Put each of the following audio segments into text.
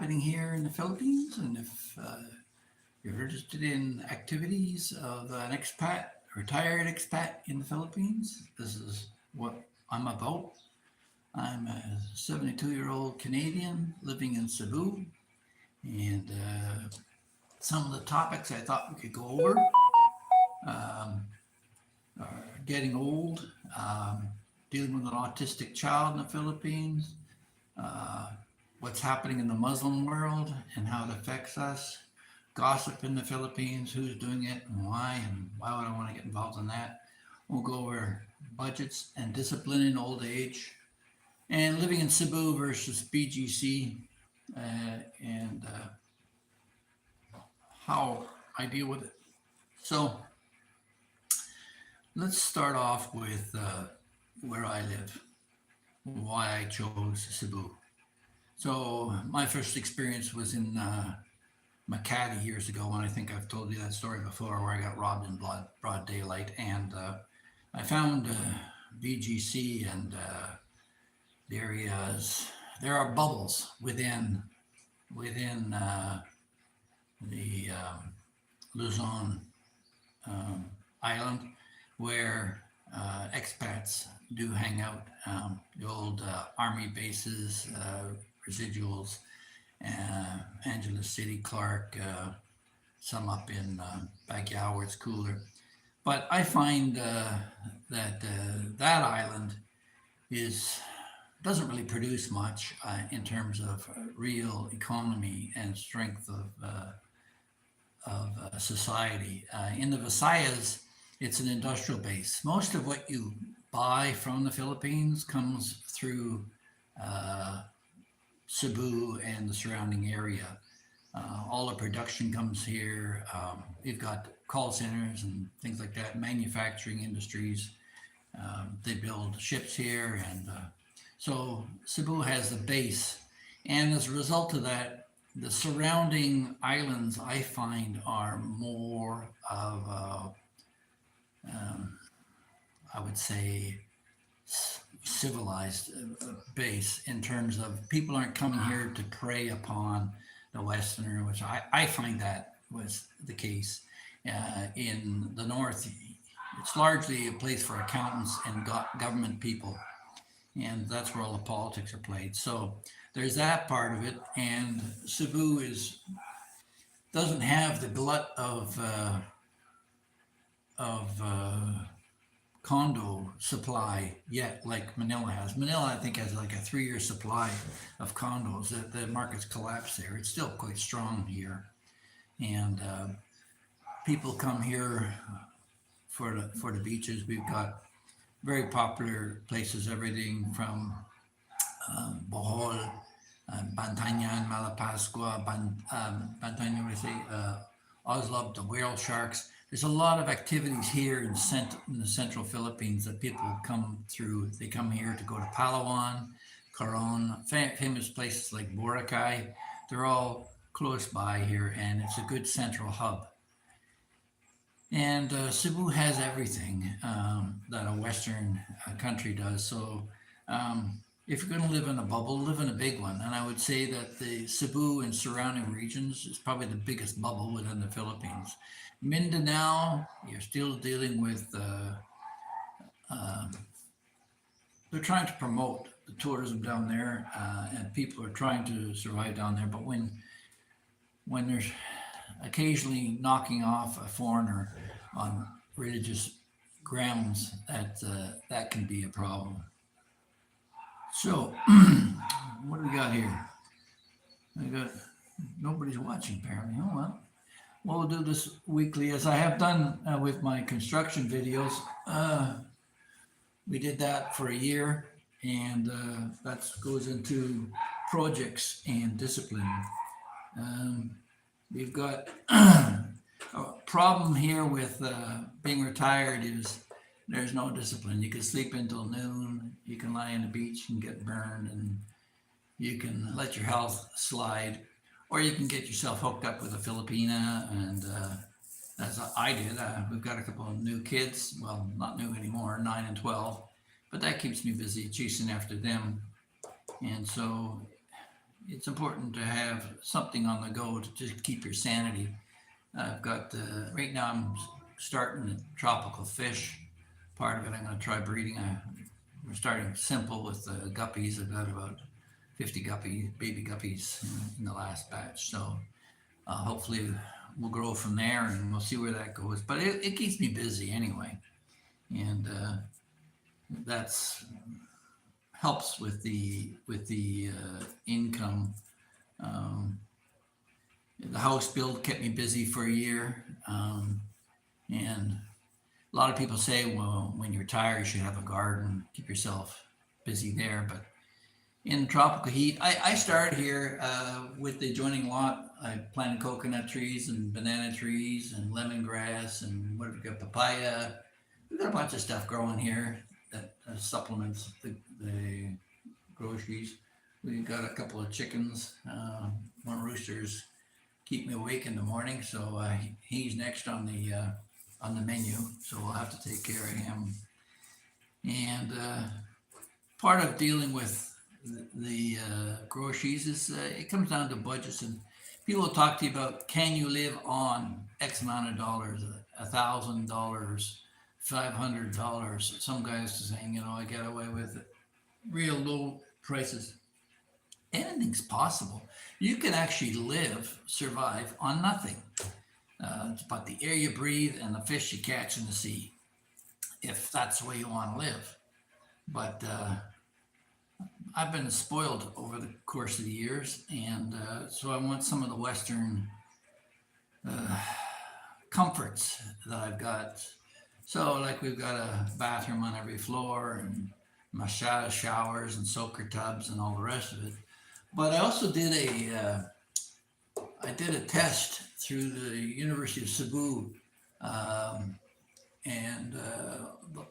happening here in the Philippines, and if you're interested in activities of an expat, retired expat in the Philippines, this is what I'm about. I'm a 72-year-old Canadian living in Cebu, and some of the topics I thought we could go over um, are getting old, dealing with an autistic child in the Philippines, uh, what's happening in the Muslim world and how it affects us, gossip in the Philippines, who's doing it and why would I want to get involved in that. We'll go over budgets and discipline in old age, and living in Cebu versus BGC, and how I deal with it. So let's start off with where I live, why I chose Cebu. So my first experience was in Makati years ago, and I think I've told you that story before, where I got robbed in broad daylight, and I found BGC and the areas. There are bubbles within the Luzon island where expats do hang out. The old army bases, residuals, Angeles City, Clark, some up in Baguio where it's cooler. But I find that that island doesn't really produce much in terms of real economy and strength of society. In the Visayas, it's an industrial base. Most of what you buy from the Philippines comes through Cebu and the surrounding area. All the production comes here. You've got call centers and things like that, manufacturing industries. They build ships here, and so Cebu has the base. And as a result of that, the surrounding islands I find are more of I would say civilized base, in terms of people aren't coming here to prey upon the Westerner, which I find that was the case. In the North, it's largely a place for accountants and government people, and that's where all the politics are played. So there's that part of it, and Cebu doesn't have the glut of condo supply yet, like Manila has. Manila, I think, has like a 3-year supply of condos. The market's collapsed there. It's still quite strong here, and people come here for the beaches. We've got very popular places, everything from Bohol, Bantayan, Malapascua, Bantayan, we say, Oslab, the whale sharks. There's a lot of activities here in the central Philippines that people come through. They come here to go to Palawan, Coron, famous places like Boracay. They're all close by here, and it's a good central hub. And Cebu has everything that a Western country does. So if you're going to live in a bubble, live in a big one. And I would say that the Cebu and surrounding regions is probably the biggest bubble within the Philippines. Mindanao, you're still dealing with, they're trying to promote the tourism down there, and people are trying to survive down there. But when there's occasionally knocking off a foreigner on religious grounds, that can be a problem. So, what do we got here? Nobody's watching apparently. Oh well. We'll do this weekly, as I have done with my construction videos. We did that for a year, and that goes into projects and discipline. We've got a problem here with being retired is there's no discipline. You can sleep until noon, you can lie on the beach and get burned, and you can let your health slide, or you can get yourself hooked up with a Filipina, and as I did. We've got a couple of new kids, well, not new anymore, 9 and 12, but that keeps me busy chasing after them. And so it's important to have something on the go to just keep your sanity. I've got right now. I'm starting the tropical fish part of it. I'm going to try breeding. We're starting simple with the guppies. I've got about 50 baby guppies in the last batch. So hopefully we'll grow from there, and we'll see where that goes. But it keeps me busy anyway, and that's helps with the income. Um, the house build kept me busy for a year, and a lot of people say, well, when you're tired, you should have a garden, keep yourself busy there. But in tropical heat, I started here with the adjoining lot. I planted coconut trees and banana trees and lemongrass and what have we got, papaya. We've got a bunch of stuff growing here that supplements the groceries. We've got a couple of chickens. One rooster's keep me awake in the morning, so he's next on the menu. So we'll have to take care of him. And part of dealing with the groceries is it comes down to budgets, and people will talk to you about, can you live on X amount of dollars, $1,000, $500. Some guys are saying, I get away with real low prices. Anything's possible. You can actually survive on nothing. It's about the air you breathe and the fish you catch in the sea, if that's the way you want to live. But I've been spoiled over the course of the years, and so I want some of the Western comforts that I've got. So, like, we've got a bathroom on every floor, and Mashada showers and soaker tubs and all the rest of it. But I also did a test through the University of Cebu, and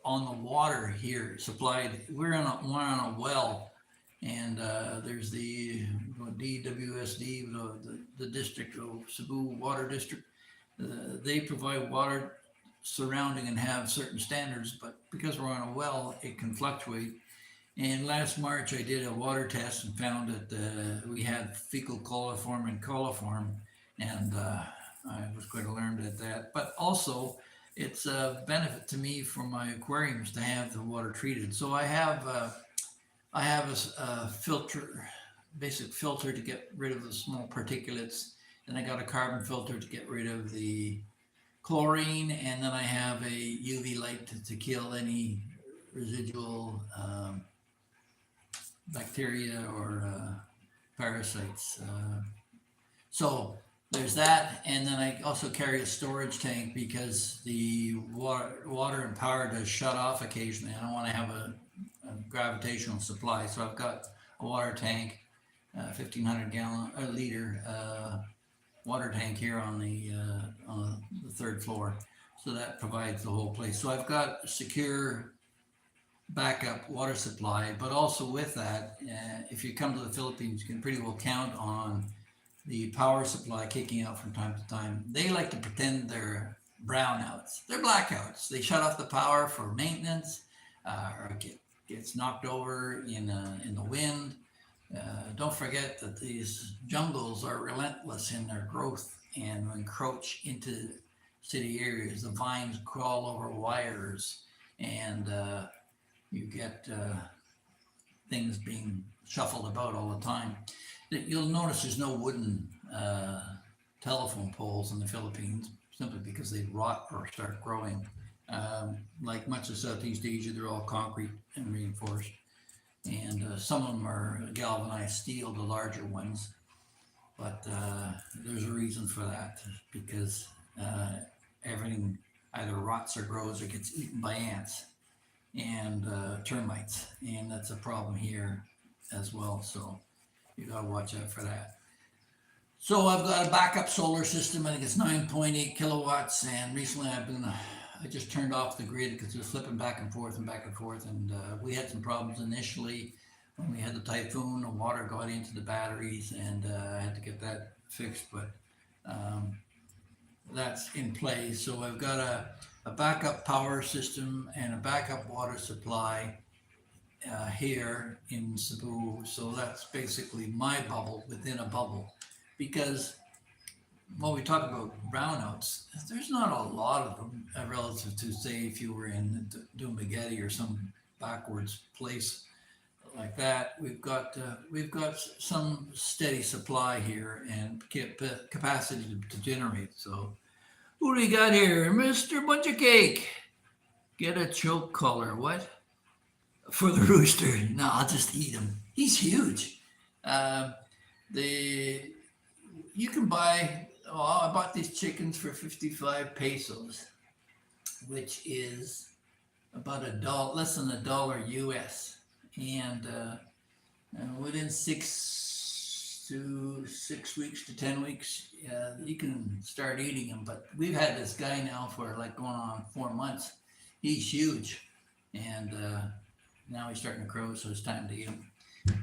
on the water here supplied. We're on a well, and there's the DWSD, the district of Cebu Water District. They provide water surrounding and have certain standards, but because we're on a well, it can fluctuate. And last March, I did a water test and found that we had fecal coliform and coliform, and I was quite alarmed at that. But also, it's a benefit to me for my aquariums to have the water treated. So I have a filter, basic filter to get rid of the small particulates, and I got a carbon filter to get rid of the chlorine, and then I have a UV light to kill any residual bacteria or parasites. So there's that, and then I also carry a storage tank because the water and power does shut off occasionally. I don't want to have a gravitational supply, so I've got a water tank, 1,500 liter water tank here on the third floor, so that provides the whole place. So I've got a secure backup water supply, but also with that, if you come to the Philippines, you can pretty well count on the power supply kicking out from time to time. They like to pretend they're brownouts. They're blackouts. They shut off the power for maintenance, or gets knocked over in the wind. Don't forget that these jungles are relentless in their growth and encroach into city areas. The vines crawl over wires, and you get things being shuffled about all the time. You'll notice there's no wooden telephone poles in the Philippines, simply because they rot or start growing. Like much of Southeast Asia, they're all concrete and reinforced. And some of them are galvanized steel, the larger ones. But there's a reason for that, because everything either rots or grows or gets eaten by ants and termites, and that's a problem here as well. So you got to watch out for that. So I've got a backup solar system. I think it's 9.8 kilowatts, and recently I just turned off the grid because it was flipping back and forth, and we had some problems initially when we had the typhoon. The water got into the batteries, and I had to get that fixed, but that's in place. So I've got a backup power system and a backup water supply, here in Cebu. So that's basically my bubble within a bubble. Because when we talk about brownouts, there's not a lot of them relative to, say, if you were in Dumaguete or some backwards place like that. We've got some steady supply here and capacity to generate. So who do we got here? Mr. Bunch of Cake. Get a choke collar. What? For the rooster. No, I'll just eat him. He's huge. Um, the You can buy, oh, I bought these chickens for 55 pesos, which is about less than $1 US. And within 6 weeks to 10 weeks, you can start eating them. But we've had this guy now for like going on 4 months. He's huge, and now he's starting to crow, so it's time to eat him.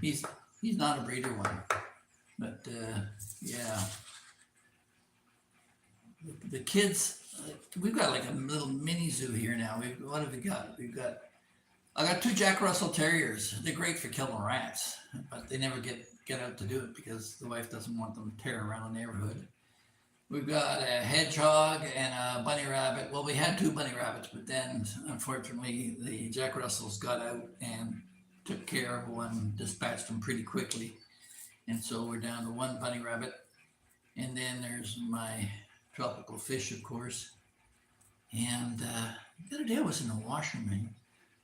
He's not a breeder one, but yeah. The kids, we've got like a little mini zoo here now. What have we got? I got 2 Jack Russell Terriers. They're great for killing rats, but they never get out to do it because the wife doesn't want them to tear around the neighborhood. We've got a hedgehog and a bunny rabbit. Well, we had 2 bunny rabbits, but then unfortunately the Jack Russells got out and took care of one, dispatched them pretty quickly. And so we're down to 1 bunny rabbit. And then there's my tropical fish, of course. And the other day I was in the washroom.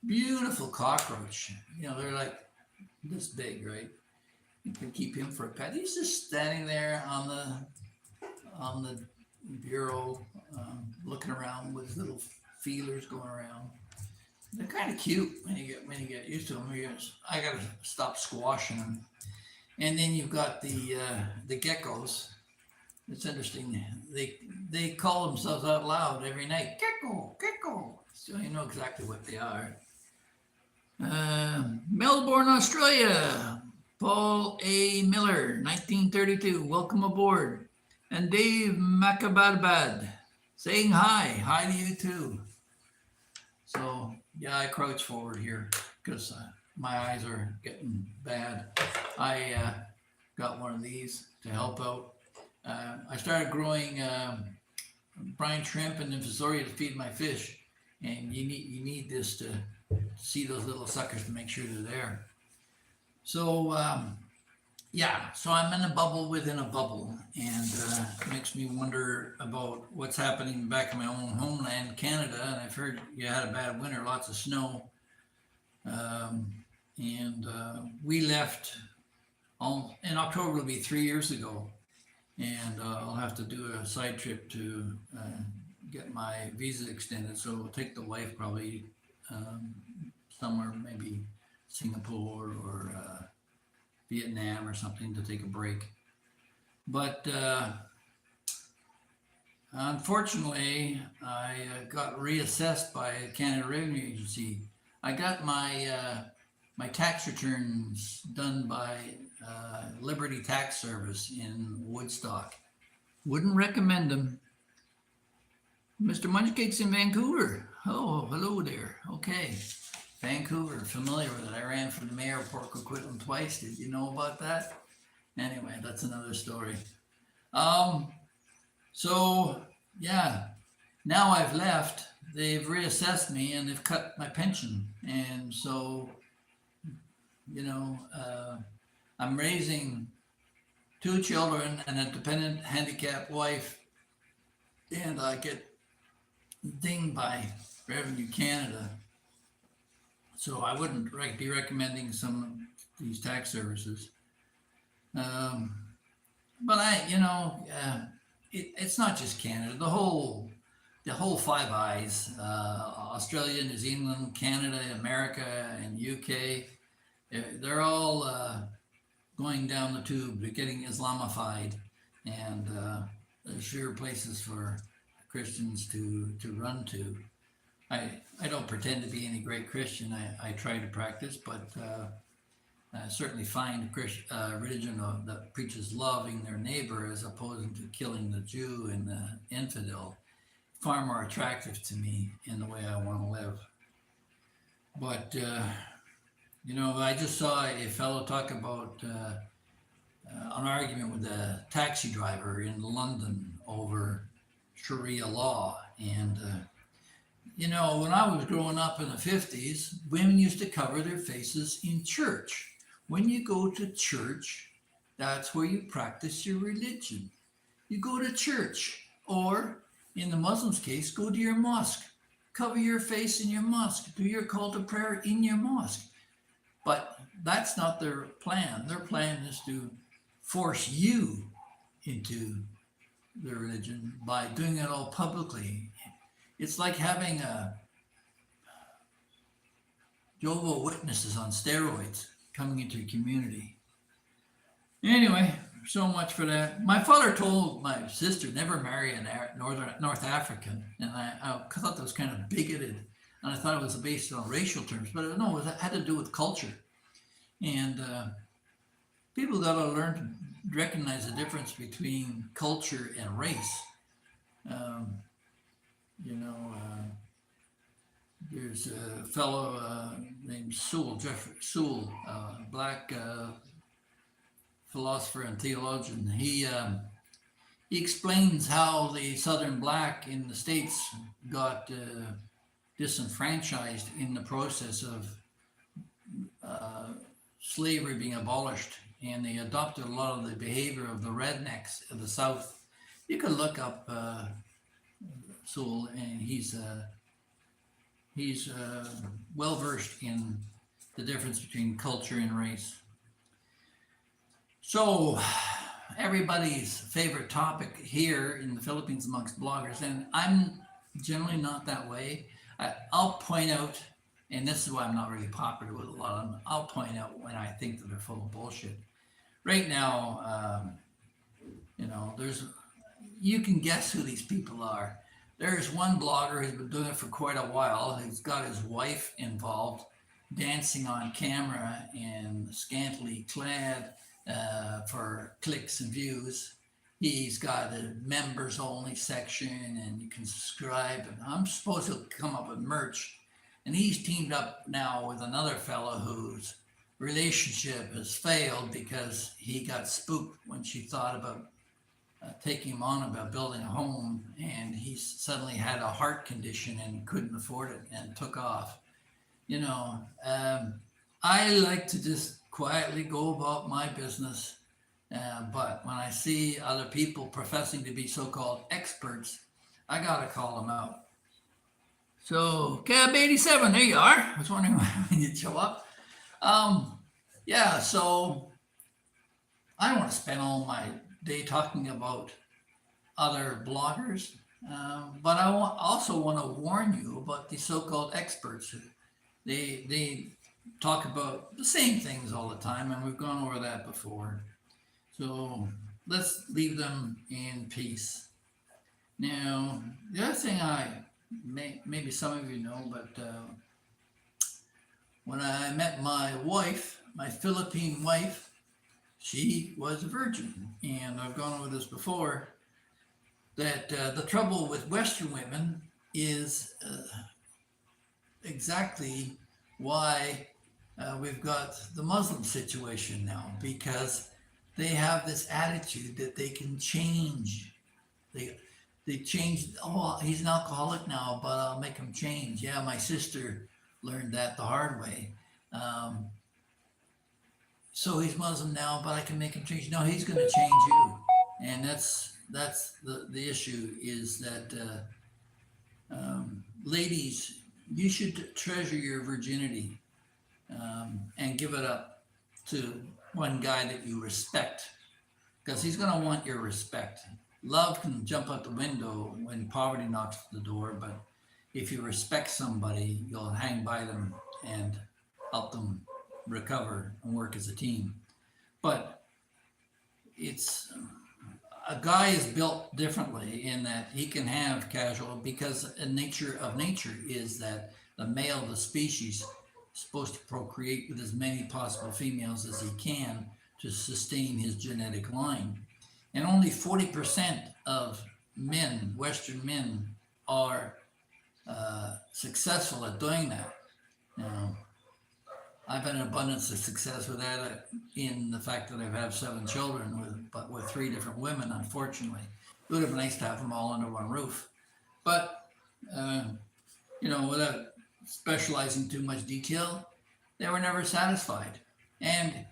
Beautiful cockroach. They're like this big, right? You can keep him for a pet. He's just standing there on the bureau, looking around with his little feelers going around. They're kind of cute when you get used to them. I gotta stop squashing them. And then you've got the geckos. It's interesting. They call themselves out loud every night. Gecko, gecko. So you know exactly what they are. Melbourne, Australia. Paul A. Miller, 1932. Welcome aboard. And Dave Macabadbad saying hi. Hi to you too. So yeah, I crouch forward here because my eyes are getting bad. I got one of these to help out. I started growing brine shrimp and infusoria to feed my fish, and you need this to see those little suckers to make sure they're there. So yeah, so I'm in a bubble within a bubble, and it makes me wonder about what's happening back in my own homeland, Canada. And I've heard you had a bad winter, lots of snow, and we left in October. It'll be 3 years ago. And I'll have to do a side trip to get my visa extended. So it'll take the wife probably somewhere, maybe Singapore or Vietnam or something, to take a break. But unfortunately, I got reassessed by Canada Revenue Agency. I got my tax returns done by Liberty Tax Service in Woodstock. Wouldn't recommend them. Mr. Munchcake's in Vancouver. Oh, hello there. Okay. Vancouver, familiar with it. I ran for the mayor of Port Coquitlam twice. Did you know about that? Anyway, that's another story. So, yeah, now I've left. They've reassessed me and they've cut my pension. And so, I'm raising 2 children and a dependent handicapped wife, and I get dinged by Revenue Canada. So I wouldn't be recommending some of these tax services. But it's not just Canada. The whole Five Eyes, Australia, New Zealand, Canada, America, and UK, they're all going down the tube. They're getting Islamified, and there's fewer places for Christians to run to. I don't pretend to be any great Christian. I try to practice, but I certainly find a religion that preaches loving their neighbor as opposed to killing the Jew and the infidel far more attractive to me in the way I want to live. But I just saw a fellow talk about an argument with a taxi driver in London over Sharia law. And, when I was growing up in the 50s, women used to cover their faces in church. When you go to church, that's where you practice your religion. You go to church, or in the Muslims' case, go to your mosque. Cover your face in your mosque. Do your call to prayer in your mosque. But that's not their plan. Their plan is to force you into their religion by doing it all publicly. It's like having a Jehovah's Witnesses on steroids coming into your community. Anyway, so much for that. My father told my sister never marry a North African, and I thought that was kind of bigoted, and I thought it was based on racial terms, but no, it had to do with culture. And people got to learn to recognize the difference between culture and race. Um, you know, there's a fellow named Jeffrey Sewell, black philosopher and theologian. He explains how the Southern black in the States got disenfranchised in the process of slavery being abolished, and they adopted a lot of the behavior of the rednecks of the South. You can look up Sewell, and he's well versed in the difference between culture and race. So, everybody's favorite topic here in the Philippines amongst bloggers, and I'm generally not that way. I'll point out, and this is why I'm not really popular with a lot of them, I'll point out when I think that they're full of bullshit. Right now, you can guess who these people are. There's one blogger who's been doing it for quite a while. He's got his wife involved, dancing on camera and scantily clad for clicks and views. He's got a members only section, and you can subscribe. And I'm supposed to come up with merch. And he's teamed up now with another fellow whose relationship has failed because he got spooked when she thought about taking him on about building a home, and he suddenly had a heart condition and couldn't afford it and took off. I like to just quietly go about my business, but when I see other people professing to be so-called experts, I gotta call them out. So, Cab 87, there you are. I was wondering when you'd show up. So I don't want to spend all my day talking about other bloggers, but I also want to warn you about the so-called experts. They talk about the same things all the time, and we've gone over that before. So let's leave them in peace. Now, the other thing maybe some of you know, but when I met my wife, my Philippine wife, she was a virgin. And I've gone over this before, that the trouble with Western women is exactly why we've got the Muslim situation now, because they have this attitude that they can change. They changed. Oh, he's an alcoholic now, but I'll make him change. Yeah, my sister learned that the hard way. So he's Muslim now, but I can make him change. No, he's going to change you, and that's the issue. Is that ladies, you should treasure your virginity and give it up to one guy that you respect, because he's going to want your respect. Love can jump out the window when poverty knocks at the door, but if you respect somebody, you'll hang by them and help them recover and work as a team. But it's a guy is built differently in that he can have casual, because the nature of nature is that the male of the species is supposed to procreate with as many possible females as he can to sustain his genetic line. And only 40% of men, Western men, are successful at doing that. Now, I've had an abundance of success with that in the fact that I've had 7 children with 3 different women. Unfortunately, it would have been nice to have them all under one roof, but uh, without specializing too much detail, they were never satisfied. And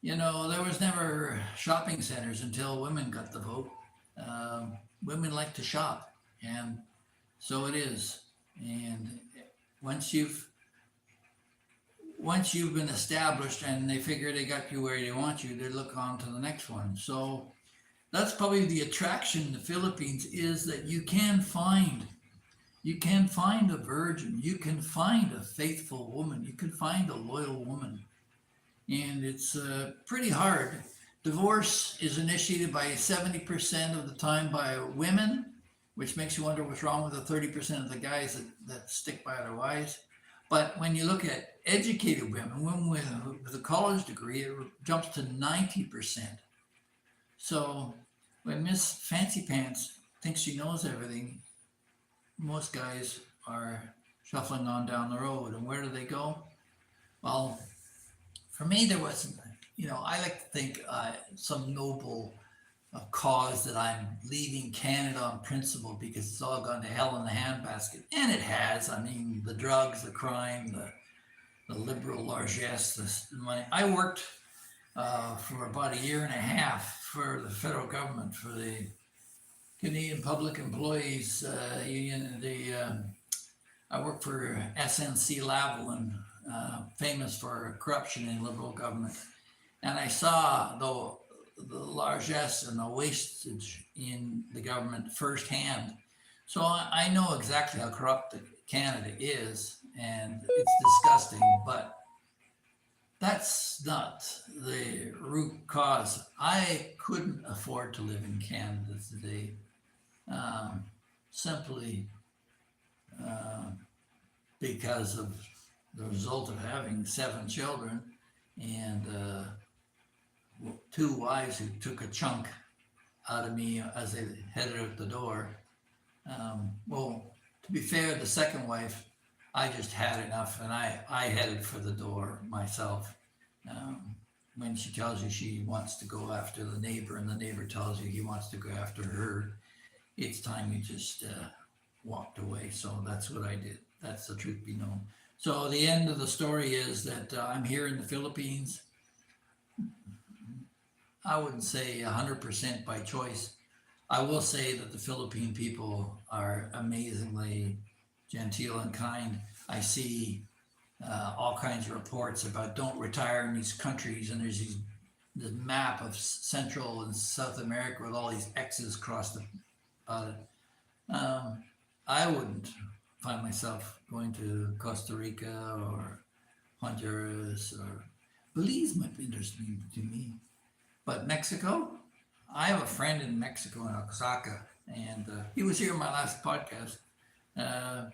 there was never shopping centers until women got the vote. Women like to shop, and so it is. And once you've once you've been established and they figure they got you where they want you, they look on to the next one. So that's probably the attraction in the Philippines, is that you can find a virgin, you can find a faithful woman, you can find a loyal woman, and it's pretty hard. Divorce is initiated by 70% of the time by women, which makes you wonder what's wrong with the 30% of the guys that stick by their wives. But when you look at educated women with a college degree, it jumps to 90%. So when Miss Fancy Pants thinks she knows everything, most guys are shuffling on down the road. And where do they go? Well, for me, there wasn't, I like to think some noble cause that I'm leaving Canada on principle because it's all gone to hell in the handbasket. And it has. I mean, the drugs, the crime, the liberal largesse, the money. I worked for about a year and a half for the federal government, for the Canadian Public Employees Union. I worked for SNC Lavalin, famous for corruption in liberal government, and I saw the largesse and the wastage in the government firsthand. So I know exactly how corrupt Canada is, and it's disgusting. But that's not the root cause. I couldn't afford to live in Canada today, simply because of the result of having 7 children and 2 wives who took a chunk out of me as they headed out the door. Well, to be fair, the second wife, I just had enough, and I headed for the door myself. When she tells you she wants to go after the neighbor, and the neighbor tells you he wants to go after her, it's time you just walked away. So that's what I did. That's the truth be known. So the end of the story is that I'm here in the Philippines. I wouldn't say 100% by choice. I will say that the Philippine people are amazingly genteel and kind. I see all kinds of reports about don't retire in these countries, and there's this map of Central and South America with all these X's crossed about it. I wouldn't find myself going to Costa Rica or Honduras, or Belize might be interesting to me. But Mexico, I have a friend in Mexico, in Oaxaca, and he was here in my last podcast. And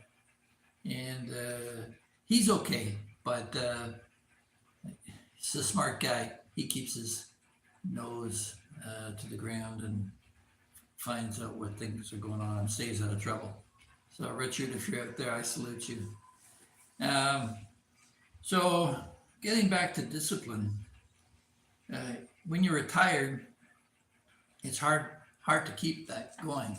he's okay, but he's a smart guy. He keeps his nose to the ground and finds out what things are going on and stays out of trouble. So, Richard, if you're out there, I salute you. So, getting back to discipline, when you're retired, it's hard to keep that going.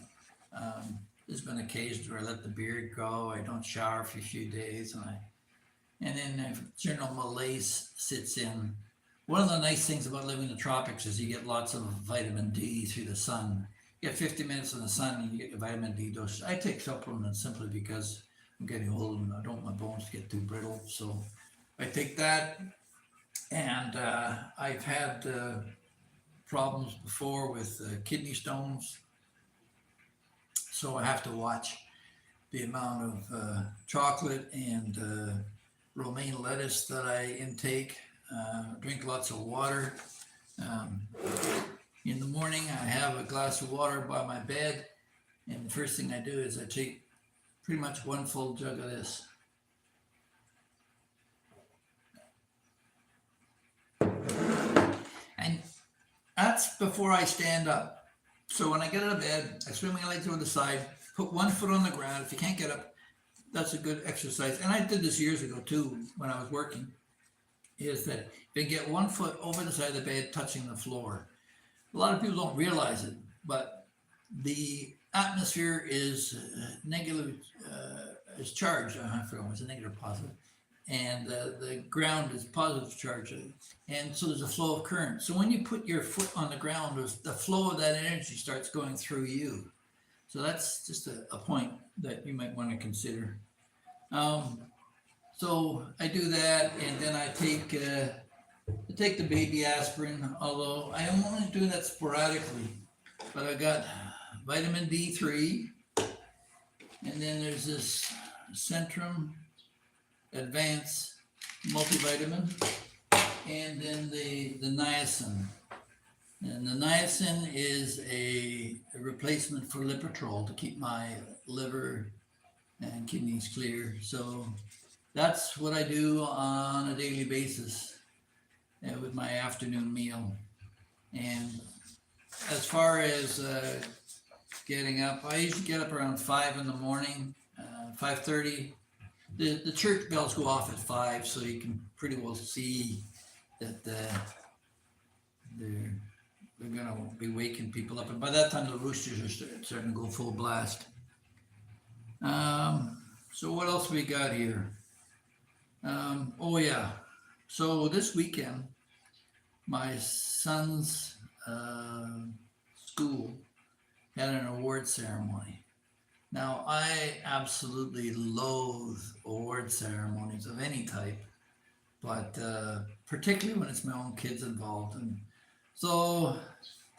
There's been occasions where I let the beard grow. I don't shower for a few days, and then if general malaise sits in. One of the nice things about living in the tropics is you get lots of vitamin D through the sun. You get 50 minutes in the sun and you get your vitamin D dose. I take supplements simply because I'm getting old and I don't want my bones to get too brittle. So I take that, and I've had problems before with kidney stones. So I have to watch the amount of chocolate and romaine lettuce that I intake. Drink lots of water. In the morning, I have a glass of water by my bed, and the first thing I do is I take pretty much one full jug of this. And that's before I stand up. So when I get out of bed, I swing my legs over the side, put one foot on the ground. If you can't get up, that's a good exercise. And I did this years ago too when I was working. is that they get 1 foot over the side of the bed touching the floor. A lot of people don't realize it, but the atmosphere is negative, is charged. I forgot what's a negative, positive, and the ground is positive charge, and so there's a flow of current. So when you put your foot on the ground, the flow of that energy starts going through you. So that's just a point that you might want to consider. Um, so I do that, and then I take the baby aspirin. Although I am only doing that sporadically, but I got vitamin D3, and then there's this Centrum Advanced multivitamin, and then the niacin. And the niacin is a replacement for Lipitrol to keep my liver and kidneys clear. So that's what I do on a daily basis with my afternoon meal. And as far as getting up, I usually get up around 5 in the morning, 5:30. The church bells go off at 5, so you can pretty well see that they're going to be waking people up. And by that time, the roosters are starting to go full blast. So what else we got here? Oh yeah. So this weekend, my son's school had an award ceremony. Now, I absolutely loathe award ceremonies of any type, but particularly when it's my own kids involved. And so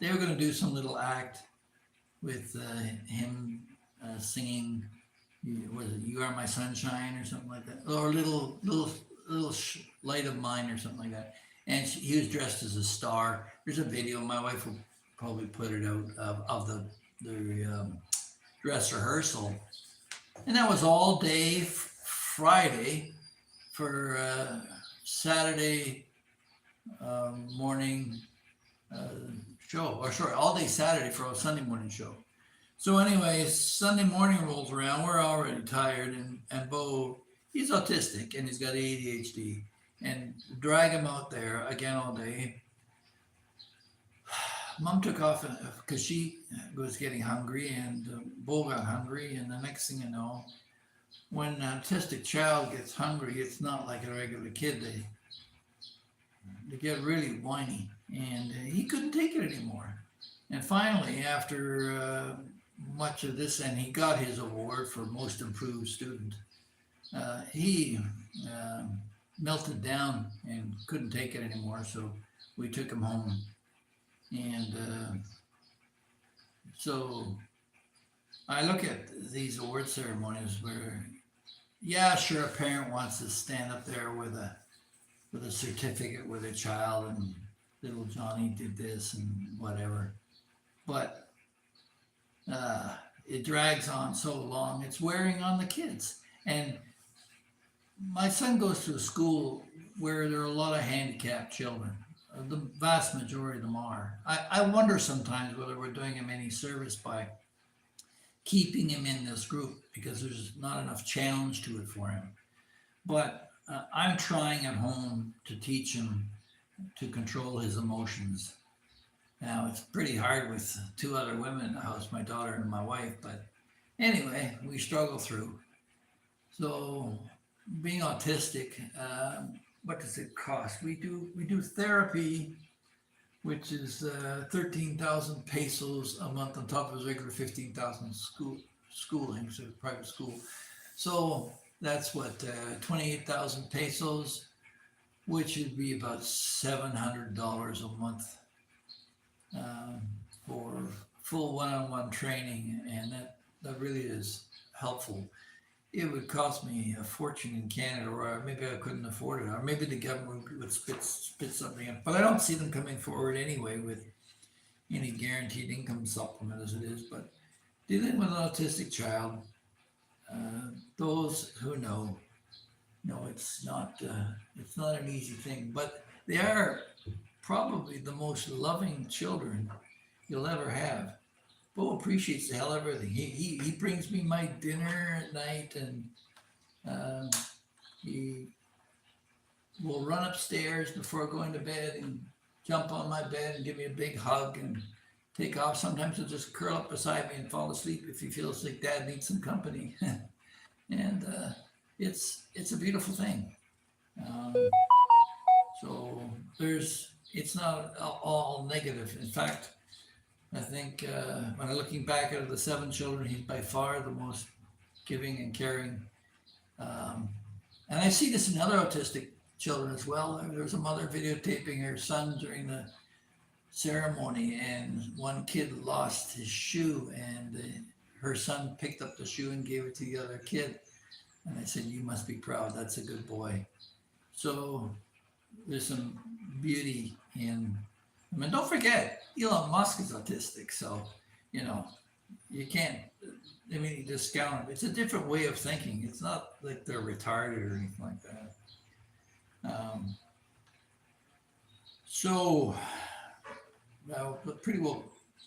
they were going to do some little act with him singing, was it "You Are My Sunshine" or something like that, or little light of mine or something like that. And he was dressed as a star. There's a video. My wife will probably put it out of the dress rehearsal, and that was all day Friday for Saturday morning show, or sorry, all day Saturday for a Sunday morning show. So anyway, Sunday morning rolls around, we're already tired, and Bo, he's autistic and he's got ADHD, and drag him out there again all day. Mom took off because she was getting hungry, and Bo got hungry, and the next thing you know, when an autistic child gets hungry, it's not like a regular kid. They get really whiny, and he couldn't take it anymore. And finally, after much of this, and he got his award for most improved student, he melted down and couldn't take it anymore, so we took him home. And so I look at these award ceremonies where, yeah, sure, a parent wants to stand up there with a certificate with a child, and little Johnny did this and whatever, but it drags on so long, it's wearing on the kids. And my son goes to a school where there are a lot of handicapped children. The vast majority of them are. I wonder sometimes whether we're doing him any service by keeping him in this group, because there's not enough challenge to it for him. But I'm trying at home to teach him to control his emotions. Now, it's pretty hard with 2 other women in the house, my daughter and my wife, but anyway, we struggle through. So being autistic, what does it cost? We do therapy, which is 13,000 pesos a month on top of his regular 15,000 schooling, so private school. So that's what 28,000 pesos, which would be about $700 a month for full one-on-one training, and that really is helpful. It would cost me a fortune in Canada, or maybe I couldn't afford it, or maybe the government would spit something up. But I don't see them coming forward anyway with any guaranteed income supplement as it is. But dealing with an autistic child, those who know it's not an easy thing. But they are probably the most loving children you'll ever have. Bo appreciates the hell of everything. He brings me my dinner at night, and he will run upstairs before going to bed and jump on my bed and give me a big hug and take off. Sometimes he'll just curl up beside me and fall asleep if he feels like Dad needs some company. And it's a beautiful thing. Um, so it's not all negative. In fact, I think when I'm looking back at the 7 children, he's by far the most giving and caring. Um, and I see this in other autistic children as well. There was a mother videotaping her son during the ceremony, and one kid lost his shoe, and her son picked up the shoe and gave it to the other kid. And I said, "You must be proud. That's a good boy." So there's some beauty in. I mean, don't forget, Elon Musk is autistic, so you can't. I mean, you discount it. It's a different way of thinking. It's not like they're retarded or anything like that. So that pretty well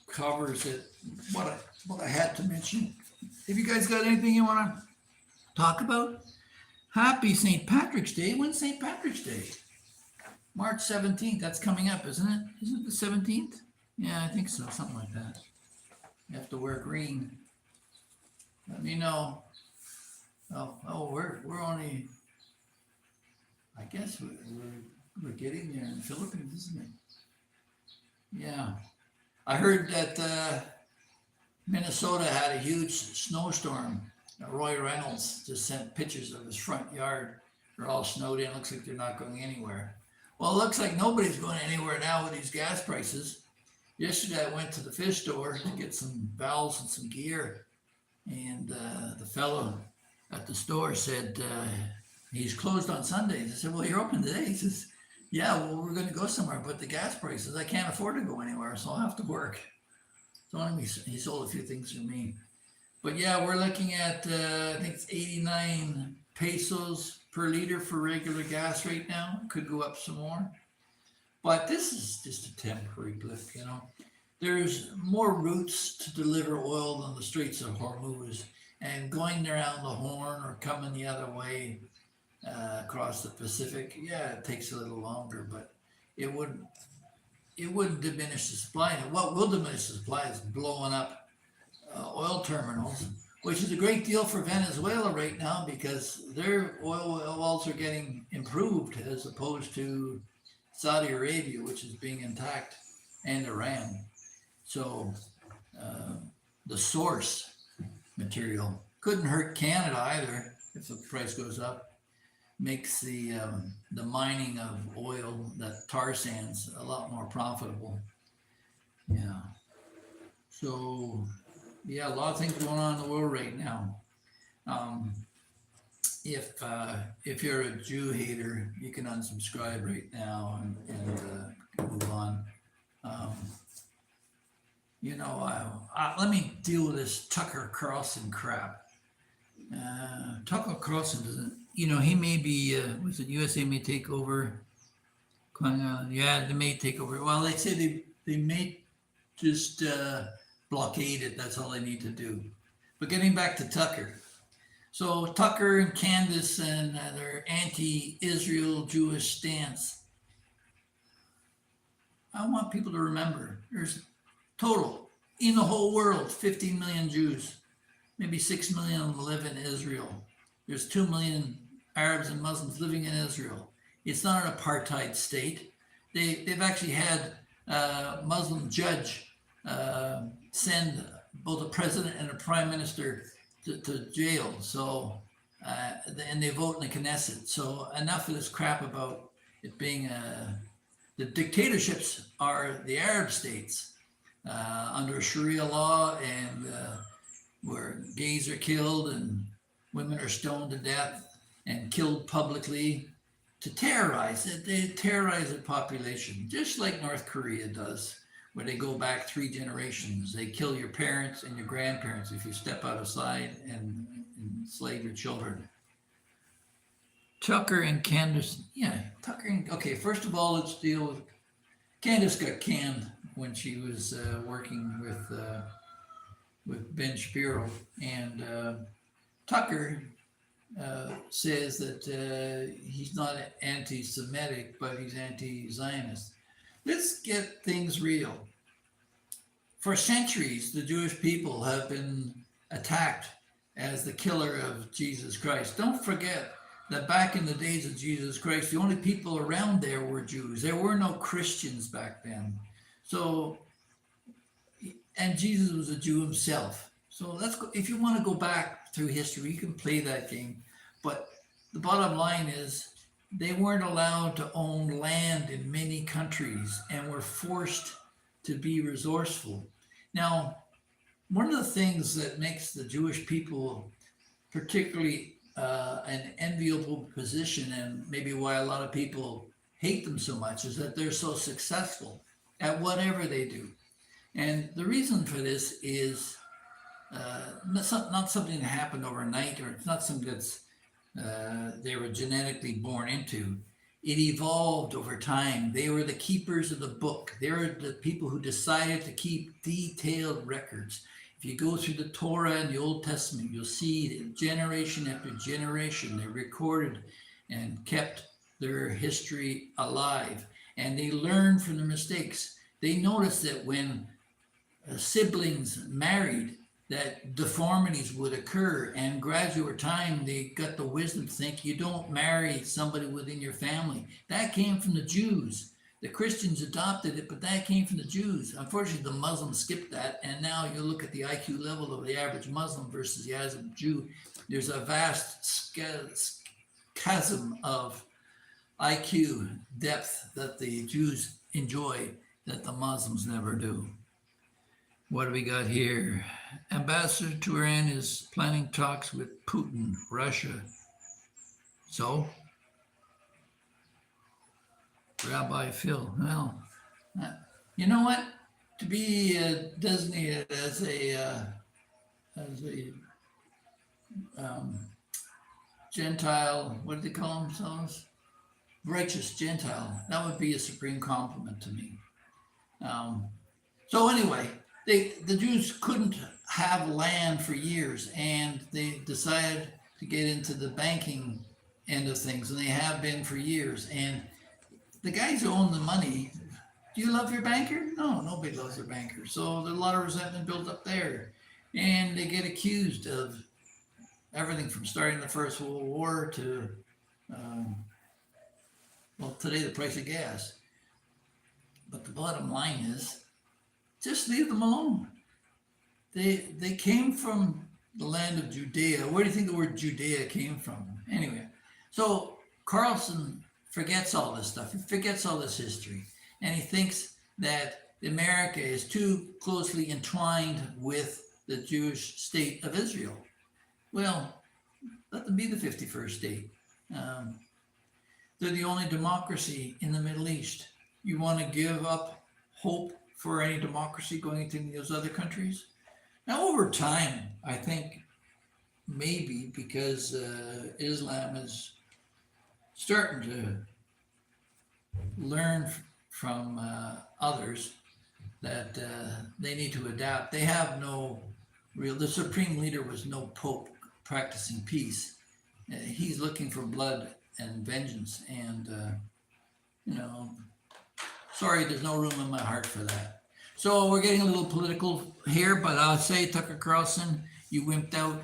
covers it. What I had to mention. Have you guys got anything you want to talk about? Happy St. Patrick's Day. When's St. Patrick's Day? March 17th. That's coming up, isn't it? Isn't it the 17th? Yeah, I think so. Something like that. You have to wear green. Let me know. Oh, we're only. I guess we're getting there in the Philippines, isn't it? Yeah. I heard that Minnesota had a huge snowstorm. Roy Reynolds just sent pictures of his front yard. They're all snowed in. Looks like they're not going anywhere. Well, it looks like nobody's going anywhere now with these gas prices. Yesterday, I went to the fish store to get some valves and some gear. And the fellow at the store said, he's closed on Sundays. I said, "Well, you're open today." He says, "Yeah, well, we're going to go somewhere, but the gas prices, I can't afford to go anywhere, so I'll have to work." So he sold a few things for me. But yeah, we're looking at, I think it's 89 pesos per liter for regular gas right now. Could go up some more. But this is just a temporary blip, There's more routes to deliver oil than the Straits of Hormuz. And going around the Horn or coming the other way across the Pacific, yeah, it takes a little longer, but it wouldn't diminish the supply. And what will diminish the supply is blowing up oil terminals, which is a great deal for Venezuela right now because their oil wells are getting improved as opposed to Saudi Arabia, which is being attacked, and Iran. So the source material couldn't hurt Canada either if the price goes up. Makes the mining of oil, that tar sands, a lot more profitable. Yeah. So yeah, a lot of things going on in the world right now. If you're a Jew hater, you can unsubscribe right now and move on. Let me deal with this Tucker Carlson crap. Tucker Carlson doesn't. He may be. Was it USA may take over? Yeah, they may take over. Well, they say they may just blockade it. That's all they need to do. But getting back to Tucker. So Tucker and Candace and their anti-Israel Jewish stance. I want people to remember there's total in the whole world 15 million Jews, maybe 6 million live in Israel. There's 2 million Arabs and Muslims living in Israel. It's not an apartheid state. They've actually had a Muslim judge send both a president and a prime minister to jail. So, and they vote in the Knesset. So enough of this crap about it being the dictatorships are the Arab states under Sharia law, and where gays are killed and women are stoned to death and killed publicly to terrorize it. They terrorize the population, just like North Korea does, where they go back 3 generations. They kill your parents and your grandparents if you step outside and enslave your children. Tucker and Candace, okay, first of all, let's deal with, Candace got canned when she was working with Ben Shapiro, and Tucker says that he's not anti-Semitic, but he's anti-Zionist. Let's get things real. For centuries, the Jewish people have been attacked as the killer of Jesus Christ. Don't forget that back in the days of Jesus Christ, the only people around there were Jews. There were no Christians back then. So, and Jesus was a Jew himself. So let's go. If you want to go back through history, you can play that game. But the bottom line is they weren't allowed to own land in many countries and were forced to be resourceful. Now, one of the things that makes the Jewish people particularly an enviable position, and maybe why a lot of people hate them so much, is that they're so successful at whatever they do. And the reason for this is not something that happened overnight, or it's not something that's they were genetically born into. It evolved over time. They were the keepers of the book. They were the people who decided to keep detailed records. If you go through the Torah and the Old Testament, you'll see that generation after generation, they recorded and kept their history alive. And they learned from their mistakes. They noticed that when siblings married, that deformities would occur, and gradually over time they got the wisdom to think you don't marry somebody within your family. That came from the Jews. The Christians adopted it, but that came from the Jews. Unfortunately, the Muslims skipped that, and now you look at the IQ level of the average Muslim versus the average Jew. There's a vast chasm of IQ depth that the Jews enjoy that the Muslims never do. What do we got here? Ambassador to Iran is planning talks with Putin, Russia. So, Rabbi Phil, well, you know what? To be designated as a Gentile, what do they call themselves? Righteous Gentile. That would be a supreme compliment to me. So anyway, the Jews couldn't have land for years, and they decided to get into the banking end of things, and they have been for years. And the guys who own the money, do you love your banker? No, nobody loves their banker. So there's a lot of resentment built up there, and they get accused of everything from starting the First World War to, well, today the price of gas. But the bottom line is, just leave them alone. They came from the land of Judea. Where do you think the word Judea came from? Anyway, so Carlson forgets all this stuff. He forgets all this history. And he thinks that America is too closely entwined with the Jewish state of Israel. Well, let them be the 51st state. They're the only democracy in the Middle East. You want to give up hope for any democracy going into those other countries? Now, over time, I think maybe because Islam is starting to learn from others that they need to adapt. They have no the supreme leader was no pope practicing peace. He's looking for blood and vengeance, and sorry, there's no room in my heart for that. So we're getting a little political here, but I'll say, Tucker Carlson, you wimped out.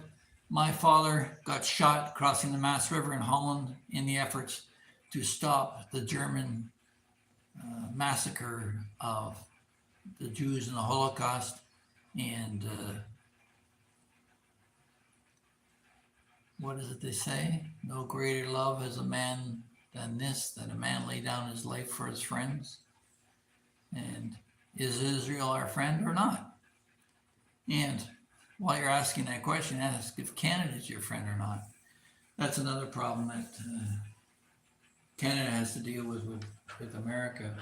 My father got shot crossing the Maas River in Holland in the efforts to stop the German massacre of the Jews in the Holocaust. And what is it they say? No greater love has a man than this, that a man lay down his life for his friends. And is Israel our friend or not? And while you're asking that question, ask if Canada is your friend or not. That's another problem that Canada has to deal with America.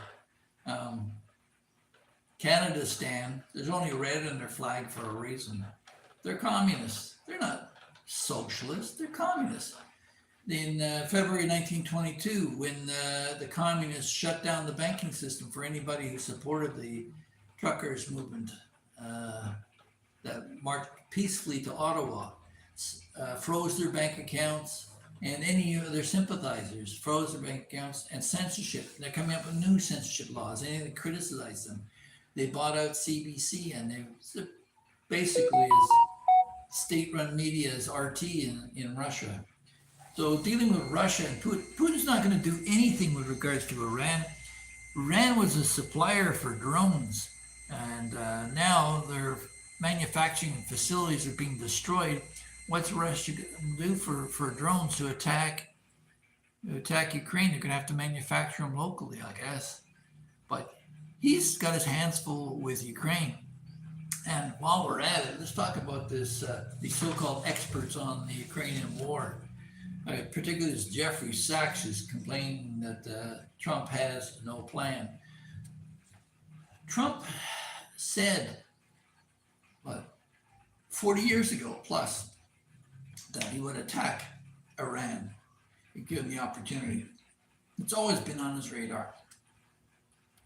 Canada's stand, there's only red in their flag for a reason. They're communists. They're not socialists. They're communists. In February 1922, when the communists shut down the banking system for anybody who supported the truckers movement that marched peacefully to Ottawa, froze their bank accounts, and any of their sympathizers froze their bank accounts, and censorship. They're coming up with new censorship laws. Anything that criticized them, they bought out CBC, and they basically is state-run media as RT in Russia. So dealing with Russia and Putin's not going to do anything with regards to Iran. Iran was a supplier for drones, and now their manufacturing facilities are being destroyed. What's Russia going to do for drones to attack Ukraine? They're going to have to manufacture them locally, I guess. But he's got his hands full with Ukraine. And while we're at it, let's talk about these so-called experts on the Ukrainian war. Particularly this Jeffrey Sachs is complaining that Trump has no plan. Trump said, 40 years ago plus, that he would attack Iran if given the opportunity. It's always been on his radar.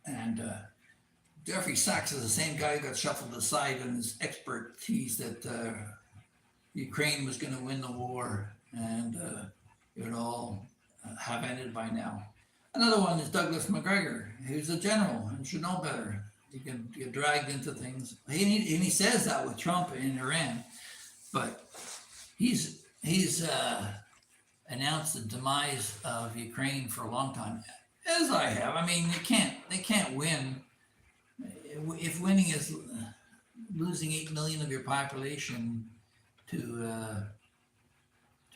And Jeffrey Sachs is the same guy who got shuffled aside in his expertise that Ukraine was going to win the war and it would all have ended by now. Another one is Douglas McGregor, who's a general and should know better. He can get dragged into things. And he says that with Trump in Iran, but he's announced the demise of Ukraine for a long time, as I have. I mean, they can't win. If winning is losing 8 million of your population to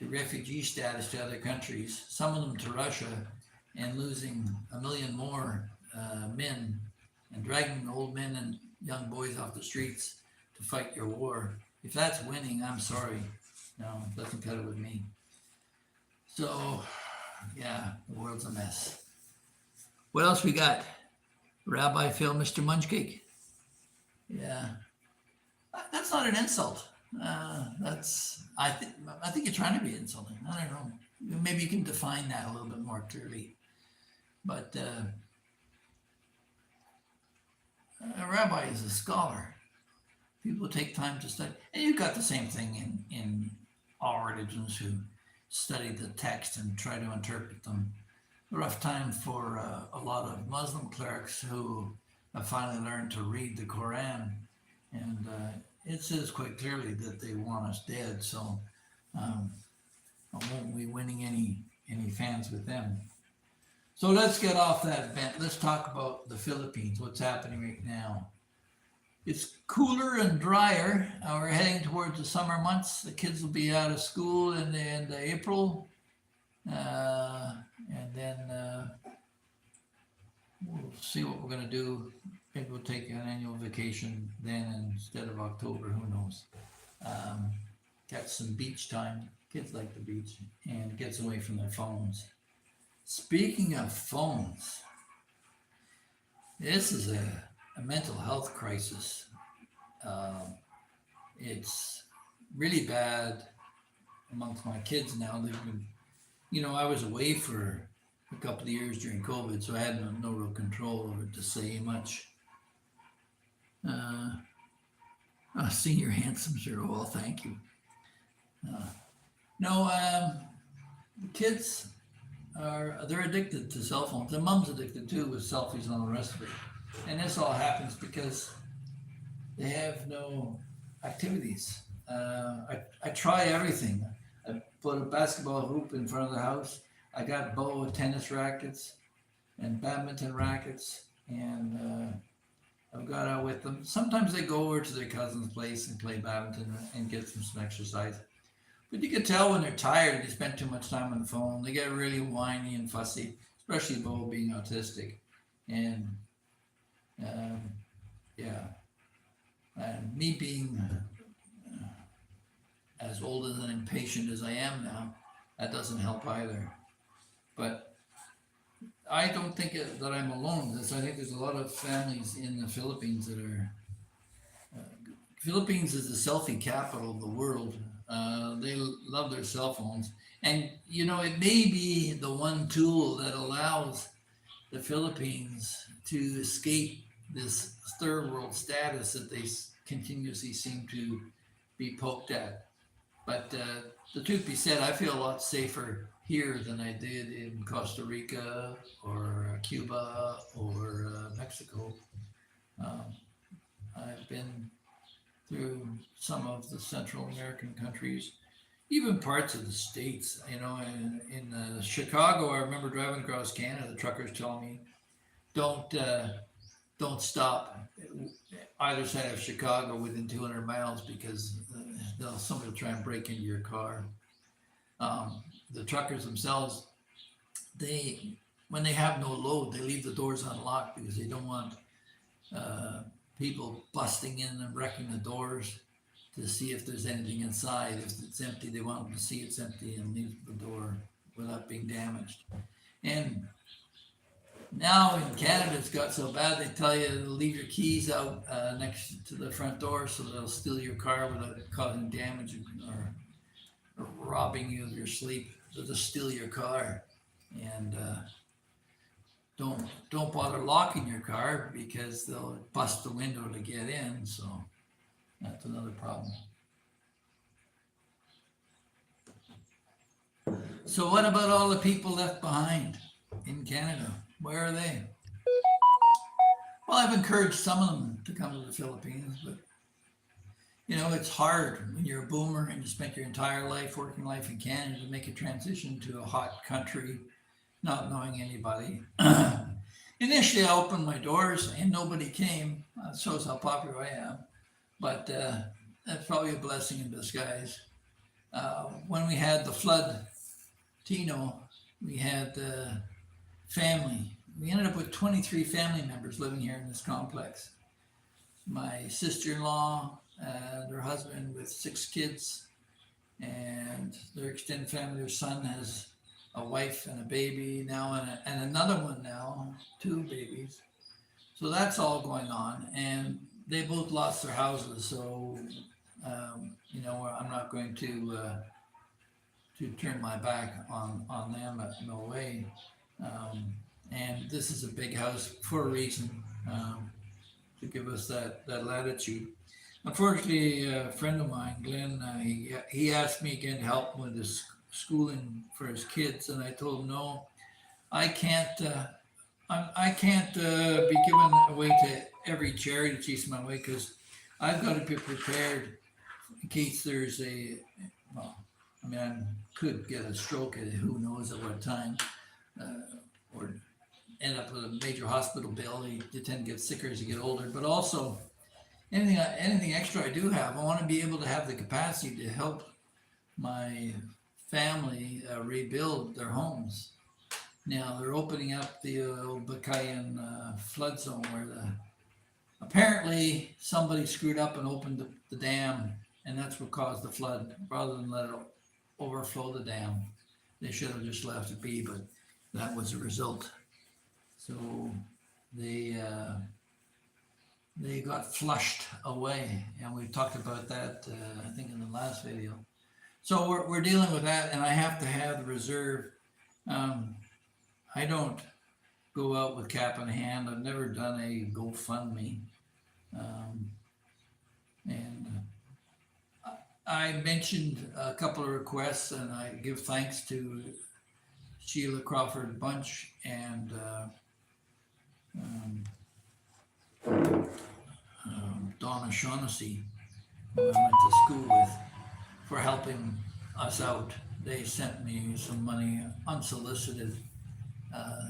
refugee status to other countries, some of them to Russia, and losing 1 million more men and dragging old men and young boys off the streets to fight your war. If that's winning, I'm sorry. No, it doesn't cut it with me. So, yeah, the world's a mess. What else we got? Rabbi Phil, Mr. Munchcake. Yeah, that's not an insult. I think you're trying to be insulting. I don't know. Maybe you can define that a little bit more clearly. But a rabbi is a scholar. People take time to study, and you've got the same thing in all religions who study the text and try to interpret them. A rough time for a lot of Muslim clerics who have finally learned to read the Quran, and it says quite clearly that they want us dead. So I won't be winning any fans with them. So let's get off that bent. Let's talk about the Philippines. What's happening right now? It's cooler and drier. We're heading towards the summer months. The kids will be out of school in the end of April. And then we'll see what we're going to do. Maybe we'll take an annual vacation then instead of October. Who knows? Get some beach time. Kids like the beach, and it gets away from their phones. Speaking of phones, this is a mental health crisis. It's really bad amongst my kids now. They've been, I was away for a couple of years during COVID, so I had no real control over it to say much. Senior handsome, sure. Well, thank you. The kids they're addicted to cell phones. Their mom's addicted too, with selfies and all the rest of it. And this all happens because they have no activities. I try everything. I put a basketball hoop in front of the house. I got Bo tennis rackets and badminton rackets, and I've got out with them. Sometimes they go over to their cousin's place and play badminton and get some exercise. But you can tell when they're tired and they spend too much time on the phone. They get really whiny and fussy, especially Bo being autistic. And and me being as old and impatient as I am now, that doesn't help either. But I don't think that I'm alone. I think there's a lot of families in the Philippines that are. Philippines is the selfie capital of the world. They love their cell phones, and it may be the one tool that allows the Philippines to escape this third world status that they continuously seem to be poked at. But the truth be said, I feel a lot safer here than I did in Costa Rica or Cuba or Mexico. Um, I've been through some of the Central American countries, even parts of the States. You know, in Chicago, I remember driving across Canada, the truckers telling me, don't don't stop either side of Chicago within 200 miles because somebody will try and break into your car. The truckers themselves, they when they have no load, they leave the doors unlocked because they don't want uh, people busting in and wrecking the doors to see if there's anything inside. If it's empty, they want them to see it's empty and leave the door without being damaged. And now in Canada, it's got so bad they tell you to leave your keys out next to the front door so they'll steal your car without causing damage or robbing you of your sleep. They'll just steal your car. And don't bother locking your car because they'll bust the window to get in. So that's another problem. So what about all the people left behind in Canada? Where are they? Well, I've encouraged some of them to come to the Philippines, but you know, it's hard when you're a boomer and you spent your entire working life in Canada to make a transition to a hot country, not knowing anybody. Initially, I opened my doors and nobody came. That shows how popular I am, but that's probably a blessing in disguise. When we had the flood, Tino, we had family. We ended up with 23 family members living here in this complex. My sister-in-law and her husband with 6 kids, and their extended family. Their son has a wife and a baby now, and another one now, 2 babies. So that's all going on, and they both lost their houses. So you know, I'm not going to turn my back on them. No way. And this is a big house for a reason, to give us that latitude. Unfortunately, a friend of mine, Glenn, he asked me again to help him with his schooling for his kids, and I told him no, I can't. I can't be given away to every charity that chasing my way because I've got to be prepared in case there's well, I mean, I could get a stroke at who knows at what time, or end up with a major hospital bill. You tend to get sicker as you get older, but also anything extra I do have, I want to be able to have the capacity to help my family rebuild their homes. Now they're opening up the old Bakayan flood zone where apparently somebody screwed up and opened the dam, and that's what caused the flood. Rather than let it overflow the dam, they should have just left it be, but that was the result. So they got flushed away, and we talked about that I think in the last video. So we're dealing with that, and I have to have the reserve. I don't go out with cap in hand. I've never done a GoFundMe, and I mentioned a couple of requests, and I give thanks to Sheila Crawford Bunch and Donna Shaughnessy, who I went to school with, for helping us out. They sent me some money unsolicited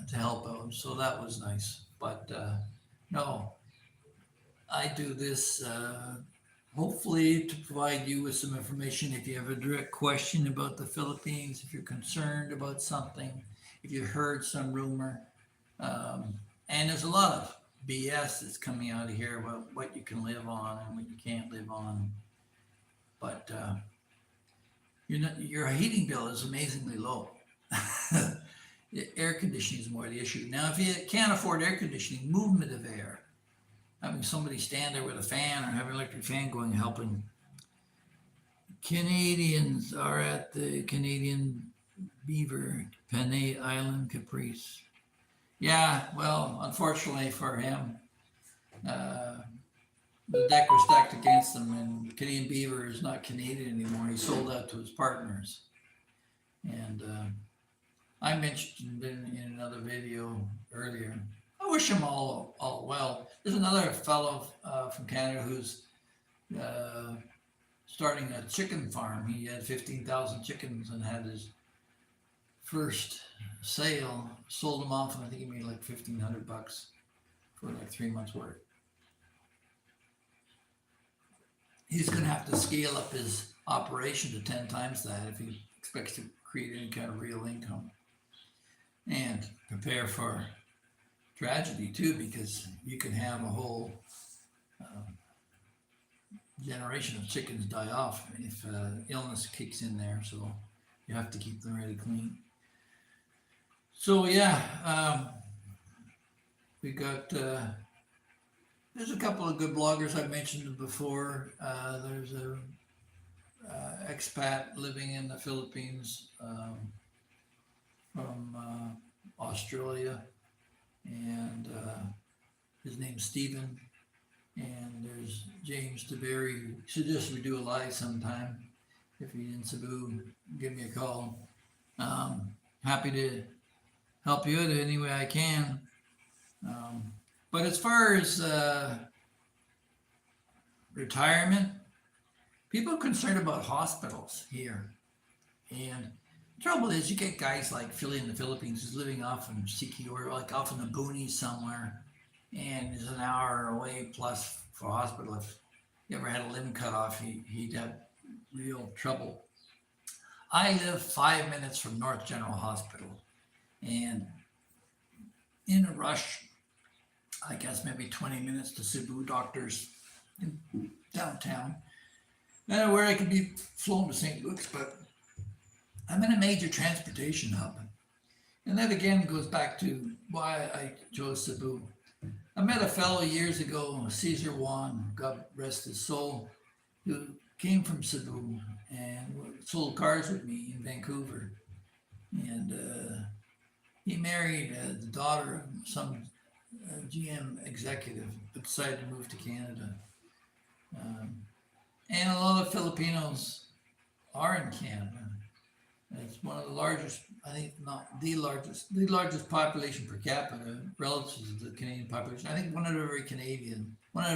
to help out, so that was nice. But no, I do this hopefully to provide you with some information. If you have a direct question about the Philippines, if you're concerned about something, if you heard some rumor, and there's a lot of BS that's coming out of here about what you can live on and what you can't live on. But your heating bill is amazingly low. Air conditioning is more the issue. Now, if you can't afford air conditioning, movement of air, having somebody stand there with a fan or have an electric fan going, helping. Canadians are at the Canadian Beaver, Panay Island, Caprice. Yeah, well, unfortunately for him, the deck was stacked against him, and Canadian Beaver is not Canadian anymore. He sold out to his partners. And I mentioned in another video earlier, I wish him all well. There's another fellow from Canada who's starting a chicken farm. He had 15,000 chickens and had his first sale, sold them off, and I think he made like $1,500 for like 3 months work. He's going to have to scale up his operation to 10 times that if he expects to create any kind of real income. And prepare for tragedy too, because you can have a whole generation of chickens die off if illness kicks in there. So you have to keep them really clean. So yeah, we got, there's a couple of good bloggers. I've mentioned before. There's a expat living in the Philippines from Australia, and his name's Stephen. And there's James DeBerry, who suggests we do a live sometime. If you're in Cebu, give me a call. Happy to help you out any way I can. But as far as retirement, people are concerned about hospitals here. And the trouble is, you get guys like Philly in the Philippines who's living off in Siki or like off in the boonies somewhere, and is an hour away plus for hospital. If he ever had a limb cut off, he'd have real trouble. I live 5 minutes from North General Hospital, and in a rush, I guess maybe 20 minutes to Cebu doctors in downtown, where I could be flown to St. Luke's, but I'm in a major transportation hub. And that again goes back to why I chose Cebu. I met a fellow years ago, Caesar Juan, God rest his soul, who came from Cebu and sold cars with me in Vancouver. And he married the daughter of some GM executive, but decided to move to Canada. And a lot of Filipinos are in Canada. It's one of the largest, I think not the largest population per capita relative to the Canadian population. I think one out of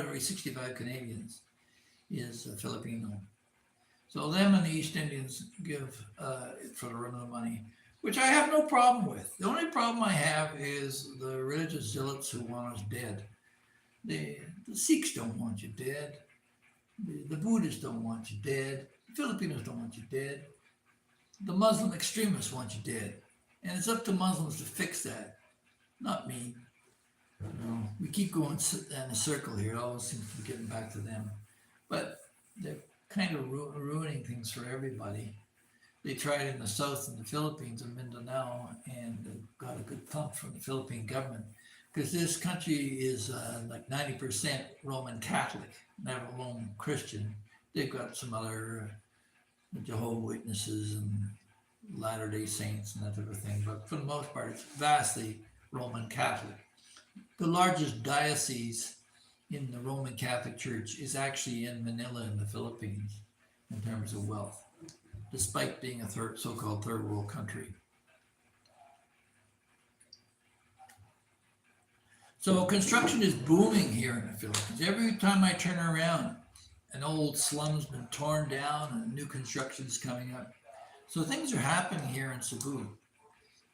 every 65 Canadians is Filipino. So them and the East Indians give for the run of the money, which I have no problem with. The only problem I have is the religious zealots who want us dead. The Sikhs don't want you dead. The Buddhists don't want you dead. The Filipinos don't want you dead. The Muslim extremists want you dead. And it's up to Muslims to fix that, not me. We keep going in a circle here. It always seems to be getting back to them. But they're kind of ruining things for everybody. They tried in the south in the Philippines and Mindanao and got a good thump from the Philippine government, because this country is like 90% Roman Catholic, never alone Christian. They've got some other Jehovah's Witnesses and Latter-day Saints and that type of thing, but for the most part, it's vastly Roman Catholic. The largest diocese in the Roman Catholic Church is actually in Manila in the Philippines in terms of wealth, despite being a so-called third world country. So construction is booming here in the Philippines. Every time I turn around, an old slum's been torn down and new construction is coming up. So things are happening here in Cebu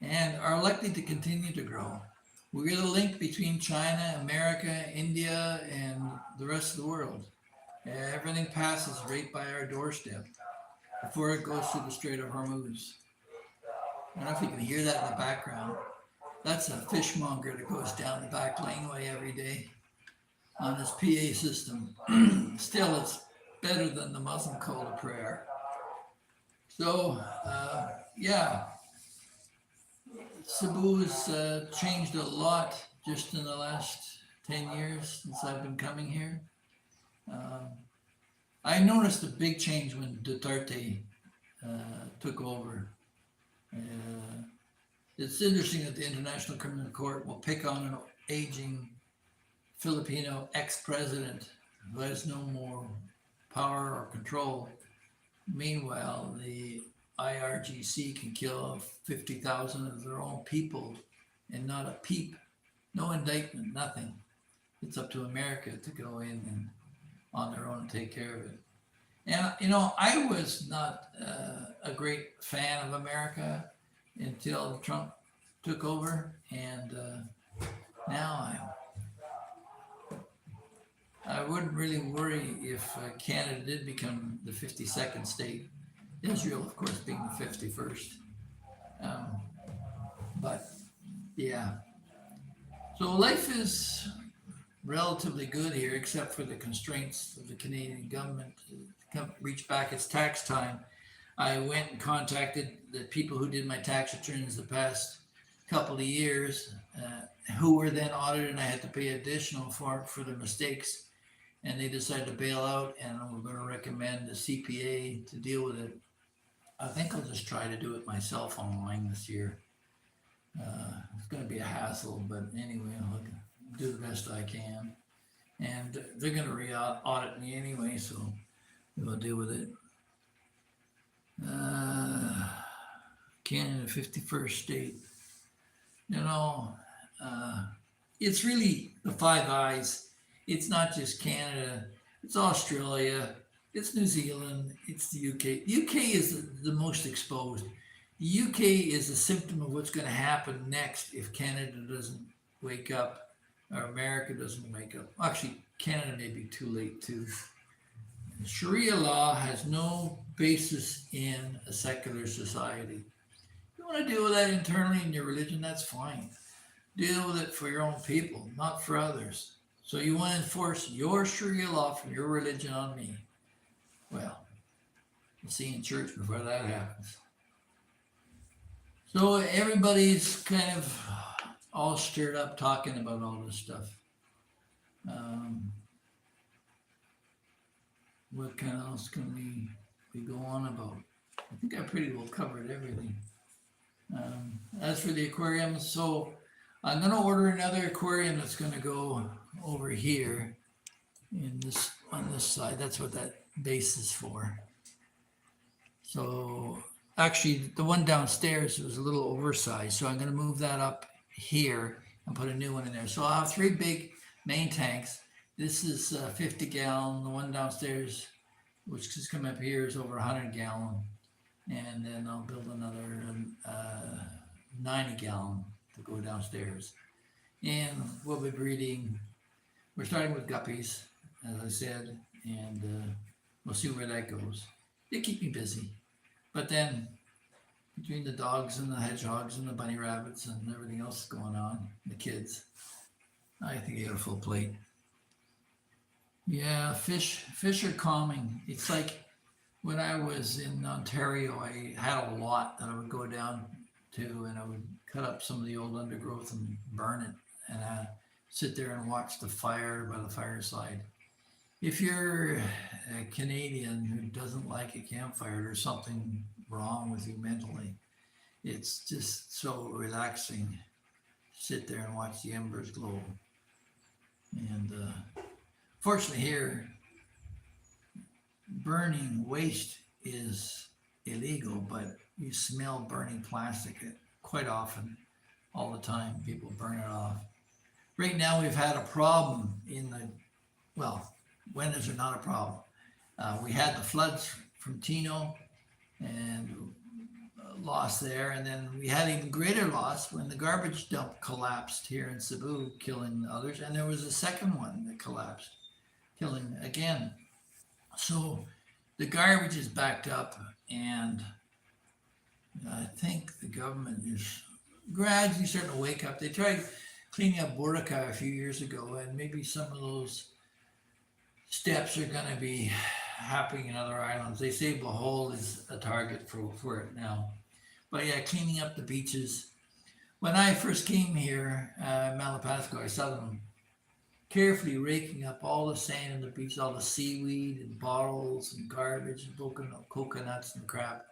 and are likely to continue to grow. We're the link between China, America, India, and the rest of the world. Everything passes right by our doorstep before it goes through the Strait of Hormuz. I don't know if you can hear that in the background. That's a fishmonger that goes down the back laneway every day on his PA system. Still, it's better than the Muslim call to prayer. So, yeah, Cebu has changed a lot just in the last 10 years since I've been coming here. I noticed a big change when Duterte took over. It's interesting that the International Criminal Court will pick on an aging Filipino ex-president who has no more power or control. Meanwhile, the IRGC can kill 50,000 of their own people and not a peep, no indictment, nothing. It's up to America to go in and on their own and take care of it. And I was not a great fan of America until Trump took over, and now I wouldn't really worry if Canada did become the 52nd state. Israel, of course, being the 51st. But yeah, so life is relatively good here, except for the constraints of the Canadian government to reach back its tax time. I went and contacted the people who did my tax returns the past couple of years, who were then audited, and I had to pay additional for the mistakes. And they decided to bail out, and we're going to recommend a CPA to deal with it. I think I'll just try to do it myself online this year. It's going to be a hassle, but anyway, I'll do the best I can. And they're going to re-audit me anyway, so we'll deal with it. Canada, 51st state. It's really the Five Eyes. It's not just Canada, it's Australia, it's New Zealand, it's the UK. The UK is the most exposed. The UK is a symptom of what's going to happen next if Canada doesn't wake up or America doesn't wake up. Actually, Canada may be too late too. Sharia law has no basis in a secular society. If you want to deal with that internally in your religion, that's fine. Deal with it for your own people, not for others. So you want to enforce your Sharia law from your religion on me? Well, we'll see you in church before that happens. So everybody's kind of all stirred up talking about all this stuff. What kind of else can we go on about? I think I pretty well covered everything. As for the aquarium, so I'm going to order another aquarium that's going to go over here on this side. That's what that base is for. So actually the one downstairs was a little oversized, so I'm going to move that up here and put a new one in there. So I'll have 3 big main tanks. This is 50 gallon. The one downstairs, which is coming up here, is over 100 gallon. And then I'll build another 90 gallon to go downstairs. And we'll be breeding. We're starting with guppies, as I said, and we'll see where that goes. They keep me busy. But then, between the dogs and the hedgehogs and the bunny rabbits and everything else going on, the kids, I think I got a full plate. Yeah, fish are calming. It's like when I was in Ontario, I had a lot that I would go down to, and I would cut up some of the old undergrowth and burn it, and sit there and watch the fire by the fireside. If you're a Canadian who doesn't like a campfire, there's something wrong with you mentally. It's just so relaxing. Sit there and watch the embers glow. And fortunately here, burning waste is illegal, but you smell burning plastic quite often, all the time. People burn it off. Right now we've had a problem winters are not a problem. We had the floods from Tino and loss there, and then we had even greater loss when the garbage dump collapsed here in Cebu, killing others, and there was a second one that collapsed, killing again. So the garbage is backed up, and I think the government is gradually starting to wake up. They tried cleaning up Burica a few years ago, and maybe some of those steps are going to be happening in other islands. They say Bohol is a target for it now. But yeah, cleaning up the beaches. When I first came here, Malapasco, I saw them carefully raking up all the sand on the beach, all the seaweed and bottles and garbage and coconuts and crap.